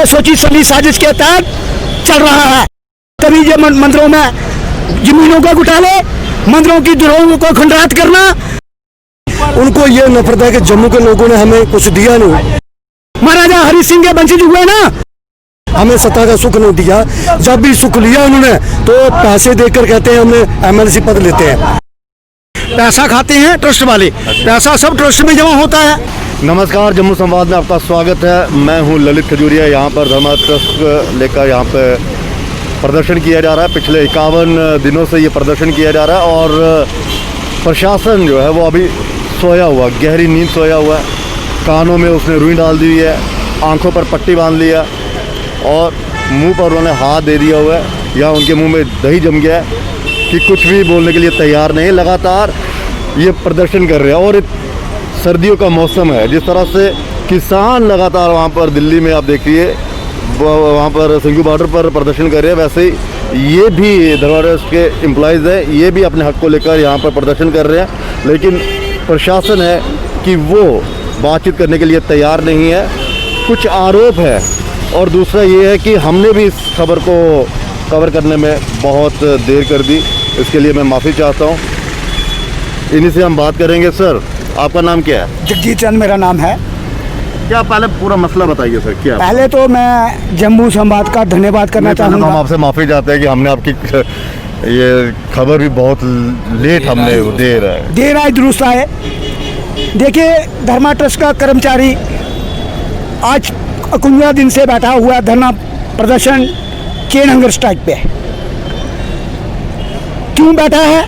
ये सोची समझी साजिश के तहत चल रहा है। कभी ये मंदिरों में जमीनों का घोटाले, मंदिरों की धरोहरों को खंडरात करना। उनको ये नफरत है कि जम्मू के लोगों ने हमें कुछ दिया नहीं। महाराजा हरि सिंह के वंशज हुए ना, हमें सत्ता का सुख नहीं दिया। जब भी सुख लिया उन्होंने तो पैसे देकर कहते हैं हमने एमएलसी पद लेते हैं। पैसा खाते हैं ट्रस्ट वाले, पैसा सब ट्रस्ट में जमा होता है। नमस्कार, जम्मू संवाद में आपका स्वागत है। मैं हूं ललित खजूरिया। यहाँ पर धर्मा ट्रस्ट लेकर यहाँ पे प्रदर्शन किया जा रहा है। पिछले 51 दिनों से ये प्रदर्शन किया जा रहा है और प्रशासन जो है वो अभी सोया हुआ, गहरी नींद सोया हुआ है। कानों में उसने रुई डाल दी है, आंखों पर पट्टी बांध लिया और मुंह पर उन्होंने हाथ दे दिया हुआ है या उनके मुंह में दही जम गया है कि कुछ भी बोलने के लिए तैयार नहीं। लगातार ये प्रदर्शन कर रहे हैं और सर्दियों का मौसम है। जिस तरह से किसान लगातार वहाँ पर दिल्ली में आप देखिए वहाँ पर सिंघू बॉर्डर पर प्रदर्शन कर रहे हैं, वैसे ही ये भी धरवाड़ा के एम्प्लॉयज़ है, ये भी अपने हक को लेकर यहाँ पर प्रदर्शन कर रहे हैं। लेकिन प्रशासन है कि वो बातचीत करने के लिए तैयार नहीं है। कुछ आरोप है और दूसरा ये है कि हमने भी इस खबर को कवर करने में बहुत देर कर दी, इसके लिए मैं माफ़ी चाहता हूँ। इन्हीं से हम बात करेंगे। सर, आपका नाम क्या है? जगजीत चंद मेरा नाम है। क्या पहले पूरा मसला बताइए सर, क्या? पहले तो मैं जम्मू संवाद का धन्यवाद करना चाहूँगा। हम आपसे माफ़ी चाहते हैं कि हमने आपकी ये खबर भी बहुत लेट हमने देर आए दुरुस्त आए। देखिए, धर्मा ट्रस्ट का कर्मचारी आज 51 दिन से बैठा हुआ धरना प्रदर्शन चेन हंगर स्ट्राइक पे। क्यों बैठा है?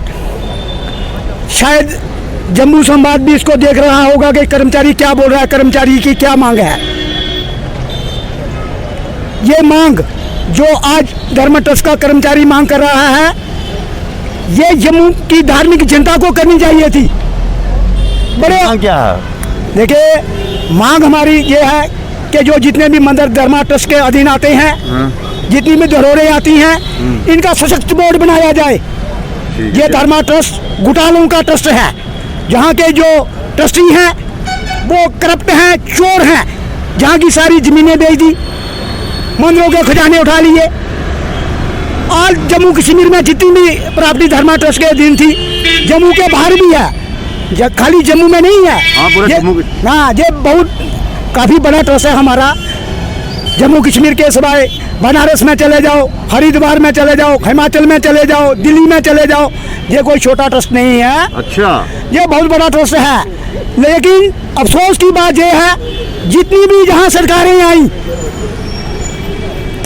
शायद जम्मू संवाद भी इसको देख रहा होगा कि कर्मचारी क्या बोल रहा है, कर्मचारी की क्या मांग है। ये मांग जो आज धर्मा ट्रस्ट का कर्मचारी मांग कर रहा है, ये जम्मू की धार्मिक जनता को करनी चाहिए थी। बड़े क्या है? देखिए, मांग हमारी ये है कि जो जितने भी मंदिर धर्मा ट्रस्ट के अधीन आते हैं, जितनी भी धरोहरें आती हैं, इनका सशक्त बोर्ड बनाया जाए। ये धर्मा ट्रस्ट घोटालों का ट्रस्ट है। जहाँ के जो ट्रस्टी हैं वो करप्ट हैं, चोर हैं। जहाँ की सारी जमीनें बेच दी, मंदिरों के खजाने उठा लिए। आज जम्मू कश्मीर में जितनी भी प्रॉपर्टी धर्मा ट्रस्ट के अधीन थी, जम्मू के बाहर भी है, खाली जम्मू में नहीं है। ये बहुत काफ़ी बड़ा ट्रस्ट है हमारा। जम्मू कश्मीर के सिवाय बनारस में चले जाओ, हरिद्वार में चले जाओ, हिमाचल में चले जाओ, दिल्ली में चले जाओ, ये कोई छोटा ट्रस्ट नहीं है। अच्छा, ये बहुत बड़ा ट्रस्ट है। लेकिन अफसोस की बात यह है, जितनी भी जहाँ सरकारें आई,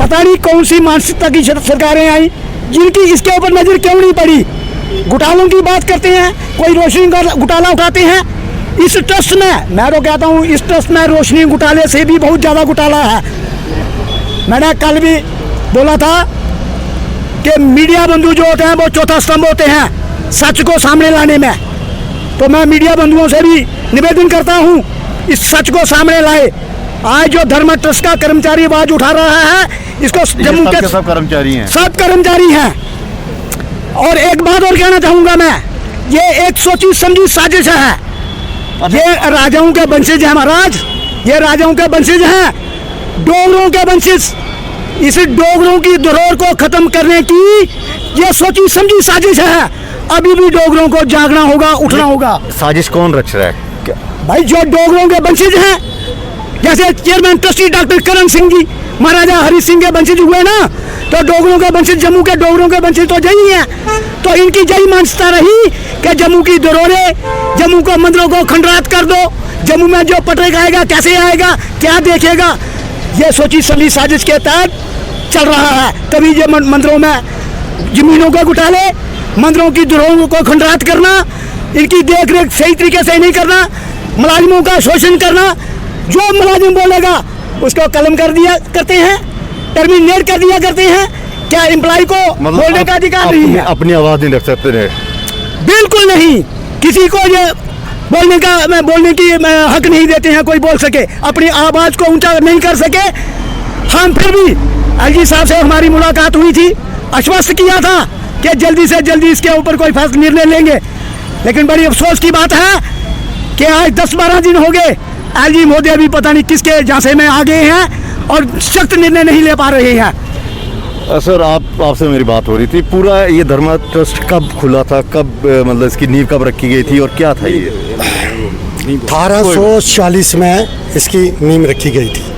पता नहीं कौन सी मानसिकता की सरकारें आई, जिनकी इसके ऊपर नजर क्यों नहीं पड़ी। घोटालों की बात करते हैं, कोई रोशनी का घोटाला उठाते हैं। इस ट्रस्ट में, मैं तो कहता हूँ, इस ट्रस्ट में रोशनी घोटाले से भी बहुत ज़्यादा घोटाला है। मैंने कल भी बोला था कि मीडिया बंधु जो होते हैं वो चौथा स्तंभ होते हैं सच को सामने लाने में। तो मैं मीडिया बंधुओं से भी निवेदन करता हूँ, इस सच को सामने लाए। आज जो धर्मा ट्रस्ट का कर्मचारी आवाज उठा रहा है, इसको जम्मू के सब कर्मचारी हैं, सब कर्मचारी हैं। और एक बात और कहना चाहूँगा मैं, ये एक सोची समझी साजिश है। ये राजाओं के वंशज हैं महाराज, ये राजाओं के वंशज हैं, डोगरों के वंशज। इस डोगरों की धरोहर को खत्म करने की ये सोची समझी साजिश है। अभी भी डोगरों को जागना होगा, उठना होगा। साजिश कौन रच रहा है? भाई, जो डोगरों के वंशज हैं, जैसे chairman trustee doctor Karan Singh ji महाराजा हरि सिंह के वंशज हुए ना, तो डोगरों के वंशज, जम्मू के डोगरों के वंशज तो यही है। तो इनकी यही मानसिकता रही कि जम्मू की धरोहरें, जम्मू को मंदिरों को खंडरात कर दो। जम्मू में जो पटेगा आएगा, कैसे आएगा, क्या देखेगा। ये सोची समझी साजिश के तहत चल रहा है। कभी ये मंदिरों में जमीनों के घोटाले, मंदिरों की धरोहरों को खंडरात करना, इनकी देख रेख सही तरीके से नहीं करना, मुलाजिमों का शोषण करना। जो मुलाजिम बोलेगा उसको कलम कर दिया करते हैं, टर्मिनेट कर दिया करते हैं। क्या एम्प्लॉय को बोलने का अधिकार नहीं है? अपनी आवाज नहीं रख सकते हैं? बिल्कुल नहीं। किसी को ये बोलने की हक नहीं देते हैं, कोई बोल सके, अपनी आवाज को ऊंचा नहीं कर सके। हम फिर भी एलजी साहब से हमारी मुलाकात हुई थी, आश्वस्त किया था कि जल्दी से जल्दी इसके ऊपर कोई फैसला निर्णय लेंगे। लेकिन बड़ी अफसोस की बात है कि आज 10-12 दिन हो गए, एलजी महोदय भी पता नहीं किसके झांसे में आ गए हैं और सख्त निर्णय नहीं ले पा रहे हैं। सर आपसे मेरी बात हो रही थी, पूरा ये धर्मा ट्रस्ट कब खुला था, कब मतलब इसकी नींव कब रखी गई थी और क्या था ये? 1840 में इसकी नींव रखी गई थी।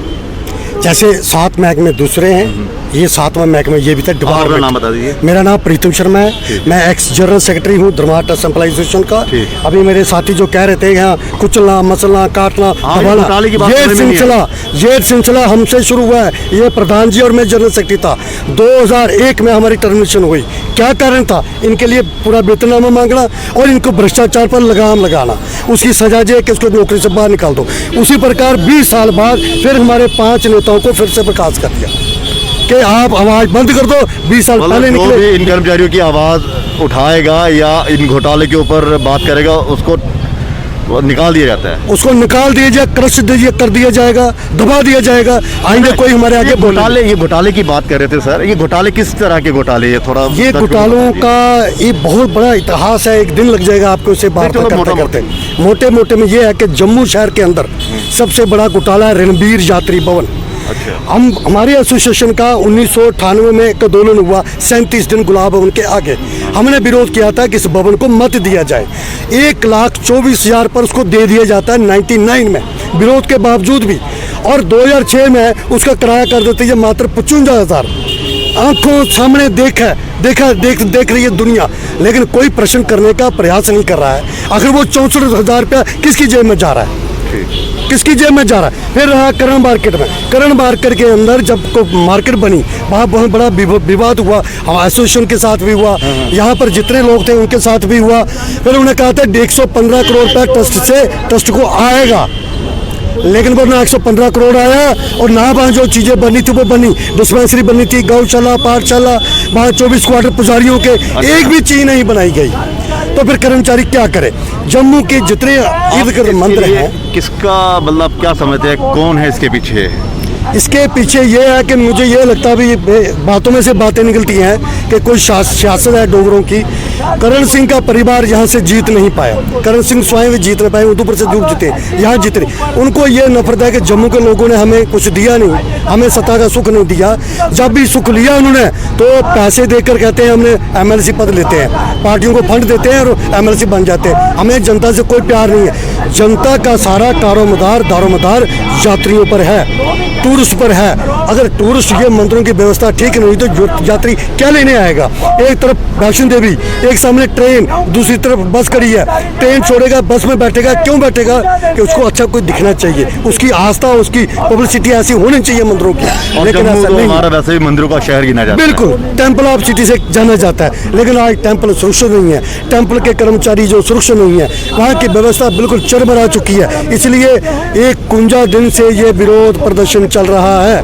जैसे 7 महकमे दूसरे हैं, ये 7वां महकमा ये भी था। आपका नाम बता दीजिए। मेरा नाम प्रीतम शर्मा है, मैं एक्स जनरल सेक्रेटरी हूँ धर्मा ट्रस्ट एम्प्लॉय एसोसिएशन का। अभी मेरे साथी जो कह रहे थे यहाँ कुचलना, मसलना, काटना, दबाना, ये सिलसिला हमसे शुरू हुआ है। ये प्रधान जी और मैं जनरल सेक्रेटरी था। 2001 में हमारी टर्मिनेशन हुई। क्या कारण था? इनके लिए पूरा वेतननामा मांगना और इनको भ्रष्टाचार पर लगाम लगाना, उसकी सजा ये कि उसको नौकरी से बाहर निकाल दो। उसी प्रकार 20 साल बाद फिर हमारे 5 नेताओं को फिर से बर्खास्त कर दिया कि आप आवाज बंद कर दो। 20 साल पहले निकले। भी इन कर्मचारियों की आवाज उठाएगा या इन घोटाले के ऊपर बात करेगा उसको निकाल दिया जाता है। उसको निकाल दिया जाए, क्रश कर दिया जाएगा, दबा दिया जाएगा। आएंगे कोई हमारे आगे घोटाले, ये घोटाले की बात कर रहे थे सर, ये घोटाले किस तरह के घोटाले? ये थोड़ा ये घोटालों का ये बहुत बड़ा इतिहास है, एक दिन लग जाएगा आपको इसे बात करते। मोटे मोटे में ये है कि जम्मू शहर के अंदर सबसे बड़ा घोटाला है रणबीर यात्री भवन। हम हमारे एसोसिएशन का 1998 में एक आंदोलन हुआ 37 दिन गुलाब भवन के आगे। हमने विरोध किया था कि इस भवन को मत दिया जाए। 1,24,000 पर उसको दे दिया जाता है 99 में, विरोध के बावजूद भी। और 2006 में उसका किराया कर देते हैं मात्र 55,000। आंखों सामने देख रही है दुनिया, लेकिन कोई प्रश्न करने का प्रयास नहीं कर रहा है। आखिर वो 64,000 रुपया किसकी जेब में जा रहा है? किसकी जेब में जा रहा है? फिर रहा करण मार्केट में। करण मार्केट के अंदर जब मार्केट बनी, वहाँ बहुत बड़ा विवाद हुआ। हमारे एसोसिएशन के साथ भी हुआ, यहाँ पर जितने लोग थे उनके साथ भी हुआ। फिर उन्होंने कहा था 115 करोड़ रुपया ट्रस्ट को आएगा, लेकिन वो ना 115 करोड़ आया और ना वहाँ जो चीज़ें बनी थी वो बनी। डिस्पेंसरी बनी थी, गौशाला, पाठशाला, वहाँ 24 क्वार्टर पुजारियों के, एक भी चीज़ नहीं बनाई गई। तो फिर कर्मचारी क्या करे? जम्मू के जितने इर्द गिर्द मंदिर हैं, किसका मतलब क्या समझते हैं, कौन है इसके पीछे? इसके पीछे ये है कि मुझे ये लगता है भी बातों में से बातें निकलती हैं कि कोई सियासत है डोगरों की। करण सिंह का परिवार यहाँ से जीत नहीं पाया, करण सिंह स्वयं भी जीत नहीं पाए, उधमपुर से दूर जीते, यहाँ जीते नहीं। उनको ये नफरत है कि जम्मू के लोगों ने हमें कुछ दिया नहीं, हमें सत्ता का सुख नहीं दिया। जब भी सुख लिया उन्होंने तो पैसे देकर कहते हैं हमने MLC पद लेते हैं, पार्टियों को फंड देते हैं और MLC बन जाते हैं। हमें जनता से कोई प्यार नहीं है। जनता का सारा दारोमदार यात्रियों पर है, टूरिस्ट पर है। अगर टूरिस्ट ये मंदिरों की व्यवस्था ठीक नहीं तो यात्री क्या लेने आएगा? एक तरफ वैष्णो देवी, एक सामने ट्रेन, दूसरी तरफ बस खड़ी है। ट्रेन छोड़ेगा, बस में बैठेगा, क्यों बैठेगा? कि उसको अच्छा कोई दिखना चाहिए, उसकी आस्था, उसकी पब्लिसिटी ऐसी होनी चाहिए मंदिरों की। लेकिन ऐसा नहीं। हमारा वैसे भी मंदिरों का शहर गिना जाता है। बिल्कुल, टेम्पल ऑफ सिटी से जाना जाता है, लेकिन आज टेम्पल सुरक्षित नहीं है। टेम्पल के कर्मचारी जो सुरक्षित नहीं है, वहाँ की व्यवस्था बिल्कुल चरमरा चुकी है। इसलिए एक कुंजा दिन से ये विरोध प्रदर्शन चल रहा है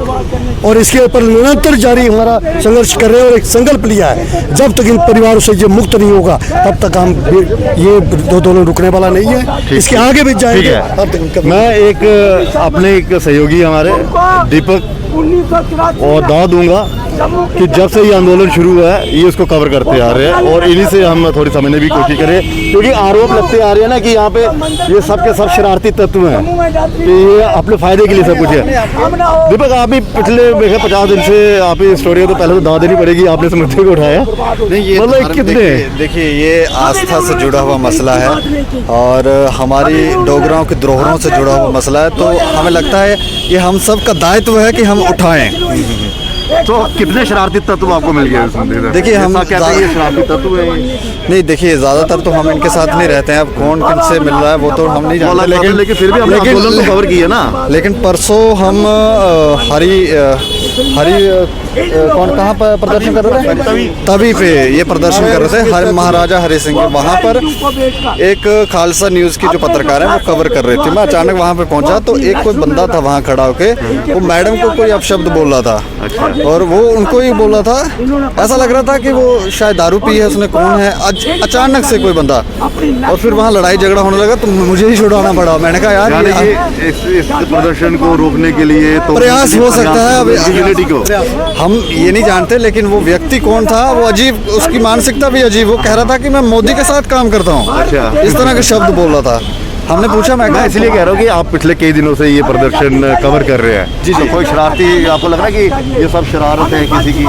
और इसके ऊपर निरंतर जारी हमारा संघर्ष कर रहे हैं। और एक संकल्प लिया है, जब तक इन परिवारों से ये मुक्त नहीं होगा तब तक हम ये दोनों रुकने वाला नहीं है, इसके आगे भी जाएंगे। मैं एक अपने एक सहयोगी हमारे दीपक और दावा दूंगा कि जब से ये आंदोलन शुरू हुआ है ये उसको कवर करते आ रहे हैं और इन्हीं से हम थोड़ी समझने की कोशिश करें, क्योंकि आरोप लगते आ रहे हैं ना कि यहाँ पे ये सब के सब शरारती तत्व हैं, कि ये अपने फायदे के लिए सब कुछ है। दीपक, आप भी पिछले 50 दिन से आप ही स्टोरी तो पहले तो दावा देनी पड़ेगी, आपने इस मुद्दे को उठाया नहीं, ये मतलब कितने? देखिए ये आस्था से जुड़ा हुआ मसला है और हमारी डोगराओं के धरोहरों से जुड़ा हुआ मसला है। तो हमें लगता है ये हम सब का दायित्व है कि हम उठाएं। तो कितने शरारती तत्व आपको मिल गए इस मंदिर में? देखिए हम कहते हैं ये शरारती तत्व है। नहीं, देखिए ज़्यादातर तो हम इनके साथ नहीं रहते हैं। अब कौन किन से मिल रहा है वो तो हम नहीं जानते, लेकिन फिर भी हमने आंदोलन को कवर किया ना। लेकिन परसों हम कौन कहाँ पर प्रदर्शन कर रहे थे? तभी पे ये प्रदर्शन कर रहे थे महाराजा हरि सिंह। वहाँ पर एक खालसा न्यूज़ की जो पत्रकार है वो कवर कर रहे थे। मैं अचानक वहाँ पे पहुँचा तो एक कोई बंदा था वहाँ खड़ा होके, वो मैडम को कोई अपशब्द बोल रहा था और वो उनको ही बोल रहा था। ऐसा लग रहा था कि वो शायद दारू पी है उसने, कौन है। अचानक से कोई बंदा, और फिर वहाँ लड़ाई झगड़ा होने लगा तो मुझे ही छुड़ाना पड़ा। मैंने कहा यार इस प्रदर्शन को रोकने के लिए तो प्रयास हो सकता है। अब हम ये नहीं जानते, लेकिन वो व्यक्ति कौन था, वो अजीब, उसकी मानसिकता भी अजीब। वो कह रहा था कि मैं मोदी के साथ काम करता हूँ, इस तरह के शब्द बोल रहा था। हमने पूछा, मैं मैं इसलिए कह रहा हूँ कि आप पिछले कई दिनों से ये प्रदर्शन कवर कर रहे हैं। जी, कोई शरारती आपको लग रहा है कि ये सब शरारत है किसी की,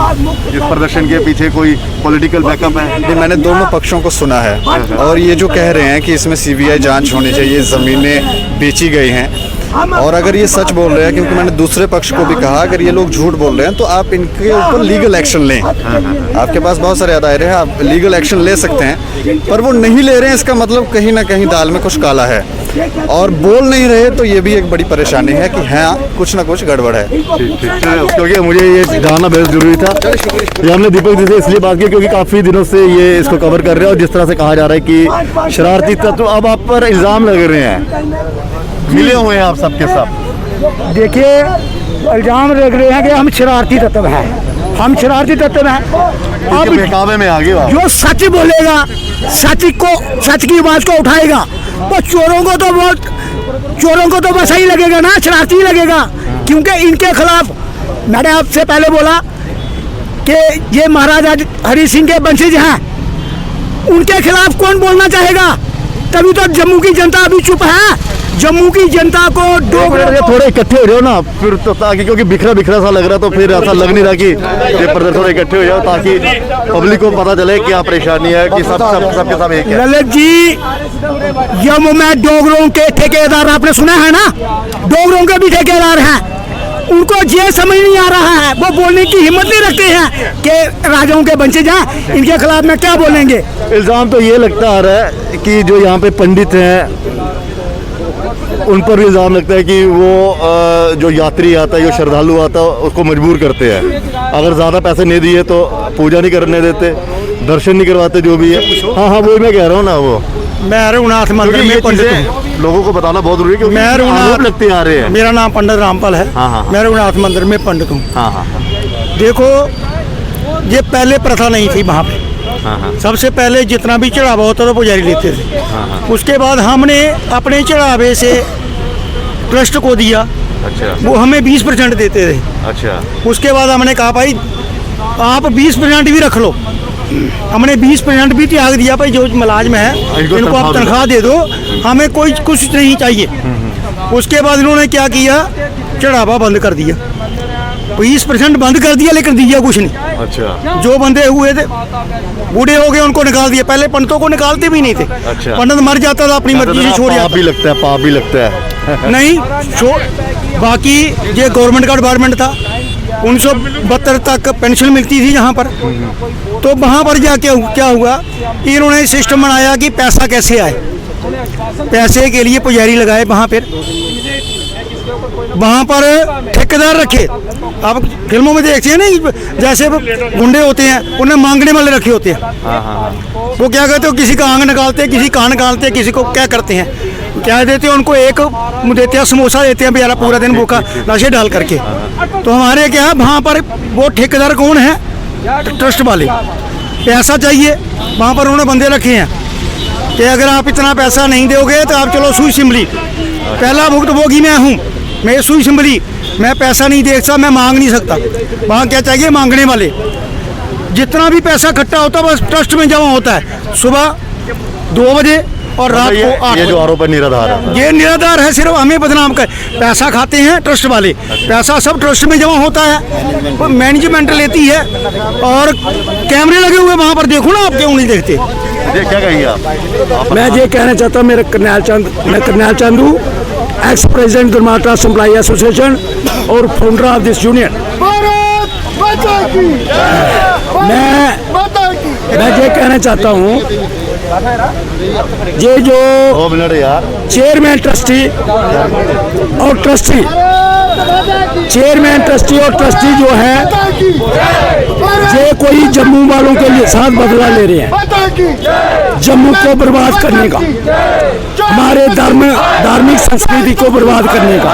इस प्रदर्शन के पीछे कोई पॉलिटिकल बैकअप है? नहीं, मैंने दोनों पक्षों को सुना है और ये जो कह रहे हैं कि इसमें सीबीआई जांच होनी चाहिए, ज़मीनें बेची गई हैं, और अगर ये सच बोल रहे हैं, क्योंकि मैंने दूसरे पक्ष को भी कहा अगर ये लोग झूठ बोल रहे हैं तो आप इनके ऊपर लीगल एक्शन लें। आपके पास बहुत सारे दायरे हैं, आप लीगल एक्शन ले सकते हैं, पर वो नहीं ले रहे हैं, इसका मतलब कहीं ना कहीं दाल में कुछ काला है, और बोल नहीं रहे तो ये भी एक बड़ी परेशानी है कि हाँ कुछ ना कुछ गड़बड़ है। क्योंकि मुझे ये जानना बहुत जरूरी था। ये हमने दीपक जी से इसलिए बात की क्योंकि काफ़ी दिनों से ये इसको कवर कर रहे हैं, और जिस तरह से कहा जा रहा है कि शरारती तत्व अब आप पर इल्ज़ाम लग रहे हैं, मिले हुए हैं आप सबके सब। देखिए, इल्जाम लग रहे हैं कि हम शरारती तत्व हैं, हम शरारती तत्व हैं। अब बहकावे में आगे जो सच बोलेगा, सच की आवाज को उठाएगा, तो चोरों को तो बस ही लगेगा ना, शरारती लगेगा, क्योंकि इनके खिलाफ मैंने आपसे पहले बोला कि ये महाराजा हरि सिंह के वंशज हैं, उनके खिलाफ कौन बोलना चाहेगा? तभी तो जम्मू की जनता अभी चुप है। जम्मू की जनता को थोड़े इकट्ठे हो जाओ ना फिर, तो ताकि, क्योंकि बिखरा बिखरा सा लग रहा, तो फिर ऐसा लग नहीं रहा कि ये प्रदर्शन थोड़े इकट्ठे हो जाओ ताकि पब्लिक को पता चले क्या परेशानी है, कि सबके सब एक है। ललित जी, जम्मू में डोगरों के ठेकेदार आपने सुना है ना, डोगरों के भी ठेकेदार हैं, उनको ये समझ नहीं आ रहा है, वो बोलने की हिम्मत नहीं रखते हैं कि राजाओं के वंशज हैं, इनके खिलाफ में क्या बोलेंगे। इल्ज़ाम तो ये लगता आ रहा है कि जो यहाँ पे पंडित हैं उन पर भी इल्ज़ाम लगता है कि वो जो यात्री आता है, जो श्रद्धालु आता है, उसको मजबूर करते हैं। अगर ज़्यादा पैसे नहीं दिए तो पूजा नहीं करने देते, दर्शन नहीं करवाते, जो भी है। हाँ, वही मैं कह रहा हूँ ना, वो मैं रघुनाथ मंदिर में पंडित हूँ, लोगों को बताना बहुत जरूरी है क्योंकि मैं रघुनाथ लगते आ रहे हैं। मेरा नाम पंडित रामपाल है। हाँ। मैं रघुनाथ मंदिर में पंडित हूँ। हाँ। देखो, ये पहले प्रथा नहीं थी वहाँ पे। सबसे पहले जितना भी चढ़ावा होता था पुजारी लेते थे। उसके बाद हमने अपने चढ़ावे से ट्रस्ट को दिया। अच्छा। वो हमें 20% देते थे। अच्छा। उसके बाद हमने कहा भाई आप 20% भी रख लो। हमने 20% भी त्याग दिया, भाई जो मुलाजिम है इनको आप तनख्वाह दे दो, हमें कोई कुछ नहीं चाहिए। उसके बाद इन्होंने क्या किया, चढ़ावा बंद कर दिया, 20% बंद कर दिया, लेकिन दिया कुछ नहीं। अच्छा। जो बंदे हुए थे बूढ़े हो गए, उनको निकाल दिया। पहले पंडितों को निकालते भी नहीं थे। अच्छा। पंडित मर जाता था अपनी मर्जी से छोड़ पाप भी लगता है, पाप भी लगता है। नहीं छोड़, बाकी ये गवर्नमेंट का डिपार्टमेंट था, 1972 तक पेंशन मिलती थी यहाँ पर। तो वहाँ पर जाके क्या हुआ, इन्होंने सिस्टम बनाया कि पैसा कैसे आए, पैसे के लिए पुजारी लगाए वहाँ पर ठेकेदार रखे। आप फिल्मों में देखते हैं ना, जैसे गुंडे होते हैं, उन्हें मांगने वाले रखे होते हैं। वो क्या कहते हो, किसी का आंग निकालते हैं, किसी कान निकालते हैं, किसी को क्या करते हैं, क्या देते हैं उनको, एक देते हैं समोसा देते हैं बेचारा पूरा दिन भूखा नशे डाल करके। तो हमारे क्या है, वहाँ पर वो ठेकेदार कौन है, ट्रस्ट वाले, पैसा चाहिए, वहाँ पर उन्होंने बंदे रखे हैं कि अगर आप इतना पैसा नहीं दोगे तो आप चलो सुई सिमली, पहला भुगतभोगी मैं हूँ, मैं सुई सिमली, मैं पैसा नहीं दे सकता, मैं मांग नहीं सकता। वहाँ क्या चाहिए, मांगने वाले। जितना भी पैसा इकट्ठा होता है बस ट्रस्ट में जमा होता है, सुबह 2 बजे और रात को 8 ये जो आरोप है निराधार है, ये निराधार है, सिर्फ हमें बदनाम कर। पैसा खाते हैं ट्रस्ट वाले, पैसा सब ट्रस्ट में जमा होता है, वो मैनेजमेंट लेती है। और कैमरे लगे हुए वहाँ पर, देखो ना, आप क्यों नहीं देखते? क्या कहेंगे आप? मैं ये कहना चाहता हूँ, मैं करनैल चंद हूँ, एक्स प्रेसिडेंट धर्मार्थ ट्रस्ट एम्प्लॉई एसोसिएशन और फाउंडर ऑफ दिस यूनियन। मैं ये कहना चाहता हूँ, ये जो 2 मिनट यार, चेयरमैन ट्रस्टी और ट्रस्टी, चेयरमैन ट्रस्टी और ट्रस्टी जो है, ये कोई जम्मू वालों के लिए साथ बदला ले रहे हैं, जम्मू को बर्बाद करने का, हमारे धार्मिक संस्कृति को बर्बाद करने का।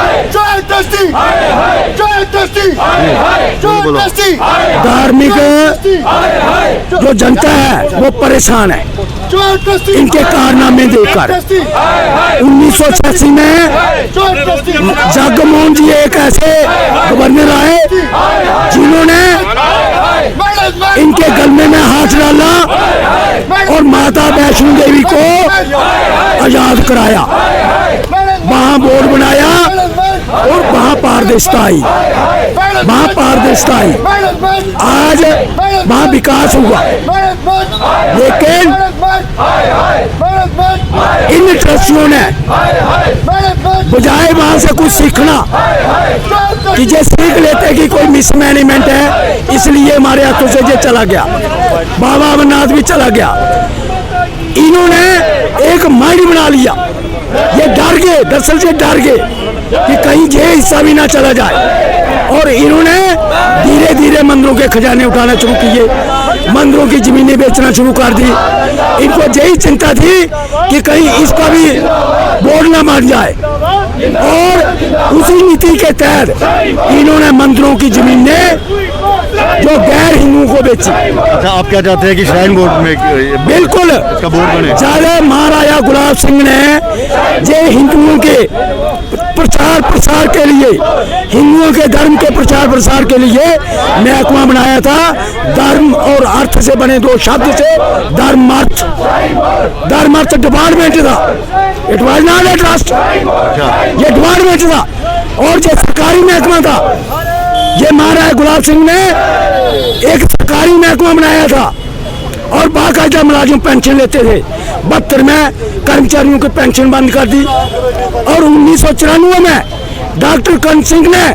धार्मिक जो जनता है वो परेशान है इनके कारनामे देखकर। 1986 में जगमोहन जी एक ऐसे गवर्नर आए जिन्होंने इनके गले में हाथ डाला और माता वैष्णो देवी को आजाद कराया, वहां बोर्ड बनाया और वहां पारदर्शिता आई, वहां पारदर्शिता आई। आज वहां विकास हुआ, लेकिन इन ट्रस्टियों ने बजाय वहां से कुछ सीखना कि ये सीख लेते कि कोई मिसमैनेजमेंट है, इसलिए हमारे हाथों से ये चला गया, बाबा अमरनाथ भी चला गया। इन्होंने एक माइंड बना लिया, ये डर गए, दरअसल से डर गए कि कहीं ये हिस्सा भी ना चला जाए, और इन्होंने धीरे धीरे मंदिरों के खजाने उठाना शुरू किए, मंदिरों की जमीनें बेचना शुरू कर दी। इनको यही चिंता थी कि कहीं इसका भी बोर्ड ना मार जाए, और उसी नीति के तहत इन्होंने मंदिरों की जमीनें जो गैर हिंदुओं को बेची। अच्छा, आप क्या चाहते हैं कि श्राइन बोर्ड में बिल्कुल इसका बोर्ड बने? चाहे महाराजा गुलाब सिंह ने ये हिंदुओं के प्रचार प्रसार के लिए, हिंदुओं के धर्म के प्रचार प्रसार के लिए महकमा बनाया था, धर्म और अर्थ से बने दो शब्द से, धर्मार्थ, धर्मार्थ डिपार्टमेंट था, it was not a trust, ये डिपार्टमेंट था और ये सरकारी महकमा था। ये महाराजा गुलाब सिंह ने एक सरकारी महकमा बनाया था और बाकायदा मुलाजिम पेंशन लेते थे। 72 में कर्मचारियों की पेंशन बंद कर दी, और 1994 में डॉक्टर करण सिंह ने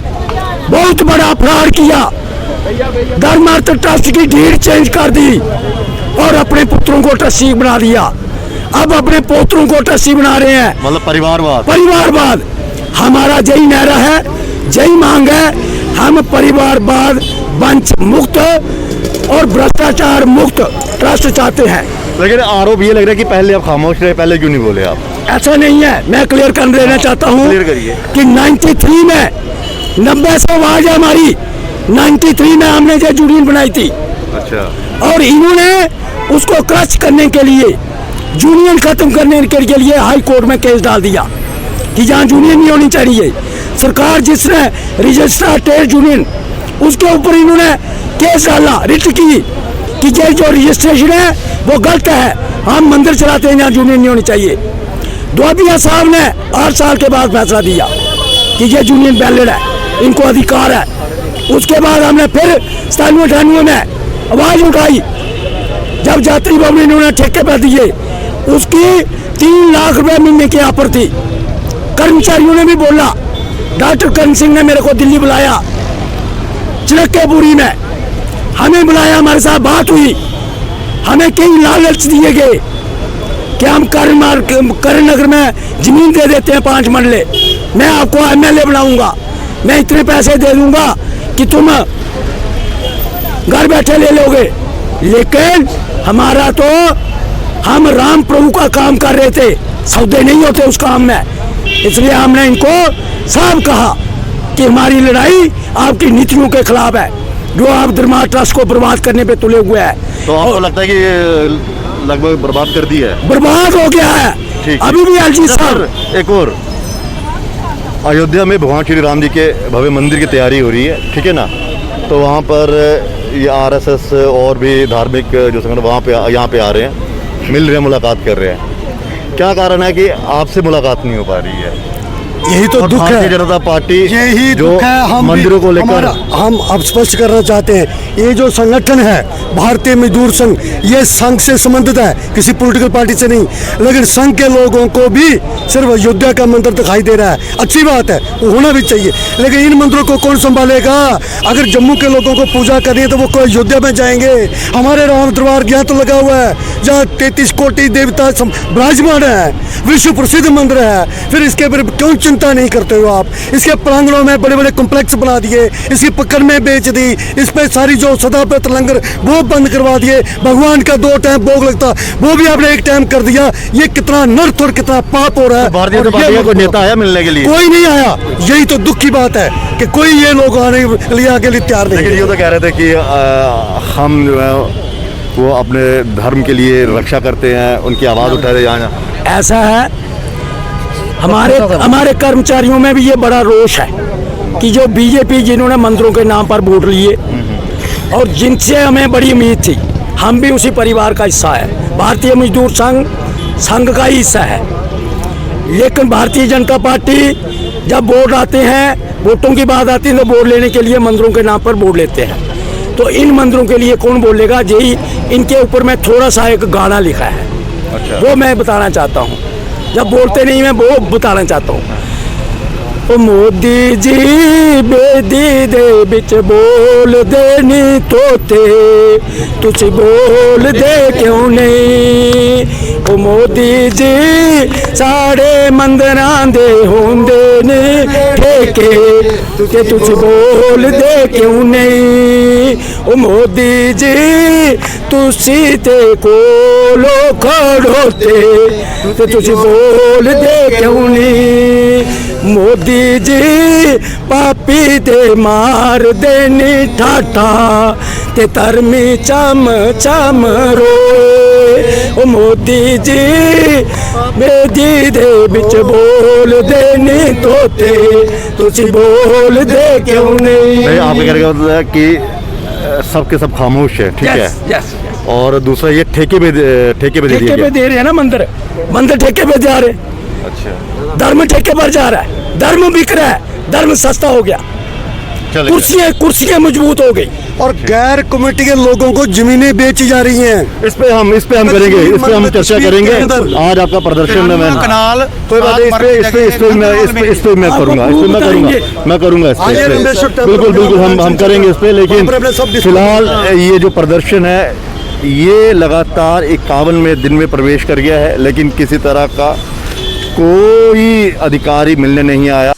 बहुत बड़ा फ्रॉड किया, धर्मार्थ ट्रस्ट की डीड चेंज कर दी और अपने पुत्रों को ट्रस्टी बना दिया। अब अपने पोतरों को ट्रस्टी बना रहे हैं, मतलब परिवारवाद। परिवारवाद हमारा यही नारा है, यही मांग है। हम परिवारवाद, वंश मुक्त और भ्रष्टाचार मुक्त ट्रस्ट चाहते हैं। लेकिन आरोप ये लग रहा है कि पहले आप खामोश रहे, पहले क्यों नहीं बोले आप? ऐसा नहीं है, मैं क्लियर कर देना चाहता हूँ कि 93 में 90 से आवाज है हमारी, 93 में हमने जो यूनियन बनाई थी। अच्छा। और इन्होंने उसको क्रश करने के लिए, यूनियन खत्म करने के लिए हाई कोर्ट में केस डाल दिया कि जहाँ यूनियन नहीं होनी चाहिए। सरकार जिसने रजिस्ट्रार ट्रेड यूनियन, उसके ऊपर इन्होंने केस डाला, रिट की कि ये जो रजिस्ट्रेशन है वो गलत है, हम मंदिर चलाते हैं जहाँ यूनियन नहीं होनी चाहिए। दोबिया साहब ने 8 साल के बाद फैसला दिया कि ये यूनियन वैलिड है, इनको अधिकार है। उसके बाद हमने फिर 97-98 में आवाज उठाई, जब यात्री भवन इन्होंने ठेके पर दिए, उसकी 3 लाख रुपए महीने की ऑफर थी। कर्मचारियों ने भी बोला, डॉक्टर करण सिंह ने मेरे को दिल्ली बुलाया, चिड़क्केपुरी में हमें बुलाया, हमारे साथ बात हुई, हमें कई लालच दिए गए कि हम करण नगर में जमीन दे देते हैं 5 मरले, मैं आपको MLA बनाऊंगा, मैं इतने पैसे दे दूंगा कि तुम घर बैठे ले लोगे। लेकिन हमारा तो, हम राम प्रभु का काम कर रहे थे, सौदे नहीं होते उस काम में, इसलिए हमने इनको साफ कहा कि हमारी लड़ाई आपकी नीतियों के खिलाफ है, जो आप धर्मा ट्रस्ट को बर्बाद करने पे तुले हुए हैं। तो आपको लगता है कि ये लगभग बर्बाद कर दी है? बर्बाद हो गया है। अभी भी LG साहब, एक और, अयोध्या में भगवान श्री राम जी के भव्य मंदिर की तैयारी हो रही है, ठीक है ना? तो वहाँ पर ये RSS और भी धार्मिक जो संगठन वहाँ पे यहाँ पे आ रहे हैं, मिल रहे हैं, मुलाकात कर रहे हैं। क्या कारण है कि आपसे मुलाकात नहीं हो पा रही है? यही तो दुख है। भारतीय जनता पार्टी यही जो दुख है। हम मंदिरों को लेकर, हम अब स्पष्ट करना चाहते हैं, ये जो संगठन है भारतीय मजदूर संघ, ये संघ से संबंधित है, किसी पॉलिटिकल पार्टी से नहीं। लेकिन संघ के लोगों को भी सिर्फ अयोध्या का मंदिर दिखाई दे रहा है, अच्छी बात है, वो होना भी चाहिए। लेकिन इन मंदिरों को कौन संभालेगा? अगर जम्मू के लोगों को पूजा करनी है तो वो अयोध्या में जाएंगे। हमारे राम दरबार यहाँ तो लगा हुआ है, जहाँ 33 कोटि देवता विराजमान है, विश्व प्रसिद्ध मंदिर है। फिर इसके फिर क्यों चिंता नहीं करते हो आप? इसके प्रांगणों में बड़े बड़े कॉम्प्लेक्स बना दिए, इसकी पकड़ में बेच दी, इस पे सारी जो सदाप्रत लंगर वो बंद करवा दिए। भगवान का 2 टाइम भोग लगता, वो भी आपने 1 टाइम कर दिया। ये कितना नर्थ और कितना पाप हो रहा है। भारतीय जनता पार्टी का कोई नेता आया मिलने के लिए? कोई नहीं आया। यही तो दुख की बात है कि कोई ये लोग आने के लिए आगे लिए तैयार नहीं। लेकिन ये तो कह रहे थे कि हम जो है वो अपने धर्म के लिए रक्षा करते हैं, उनकी आवाज़ उठा रहे हैं। ऐसा है, हमारे कर्मचारियों में भी ये बड़ा रोष है कि जो बीजेपी जिन्होंने मंदिरों के नाम पर वोट लिए, और जिनसे हमें बड़ी उम्मीद थी, हम भी उसी परिवार का हिस्सा है, भारतीय मजदूर संघ का ही हिस्सा है। लेकिन भारतीय जनता पार्टी जब वोट आते हैं, वोटों की बात आती है तो वोट लेने के लिए मंदिरों के नाम पर वोट लेते हैं। तो इन मंदिरों के लिए कौन बोलेगा, यही इनके ऊपर मैं थोड़ा सा एक गाना लिखा है। अच्छा। वो मैं बताना चाहता हूँ, जब बोलते नहीं मैं वो बताना चाहता हूँ। ओ मोदी जी बेदी दे बिच बोल दे नी तोते, तुझ बोल दे क्यों नहीं। ओ मोदी जी साढ़े मंदिरां दे होंदे ने ठेके, ते तुझ बोल दे क्यों नहीं। ओ मोदी जी तुसी ते कोलो खड़ोते, ते तुझ बोल दे क्यों नहीं। मोदी जी पापी दे मार देनी ठाठा, ते धर्मी चम चम रोए। ओ मोदी जी बेदी दे बिच बोल देनी तोते, तुझ बोल दे क्यों नहीं। नहीं, आपके कहने का मतलब है कि सबके सब खामोश है, ठीक है। यस। और दूसरा ये ठेके पे दे ठेके दिया पे गया। दे रहे हैं ना मंदिर ठेके पे जा रहे। अच्छा, धर्म ठेके पर जा रहा है, धर्म बिक रहा है, धर्म सस्ता हो गया, चलिए। कुर्सियां मजबूत हो गई। और गैर कमेटी के लोगों को जमीनें बेची जा रही हैं। इस पे हम करेंगे, इस पे हम चर्चा करेंगे। आज आपका प्रदर्शन में मैं कनाल कोई बात नहीं, इस पे मैं करूंगा, बिल्कुल हम करेंगे इस पे। लेकिन फिलहाल ये जो प्रदर्शन है ये लगातार 51वें दिन में प्रवेश कर गया है, लेकिन किसी तरह का कोई अधिकारी मिलने नहीं आया।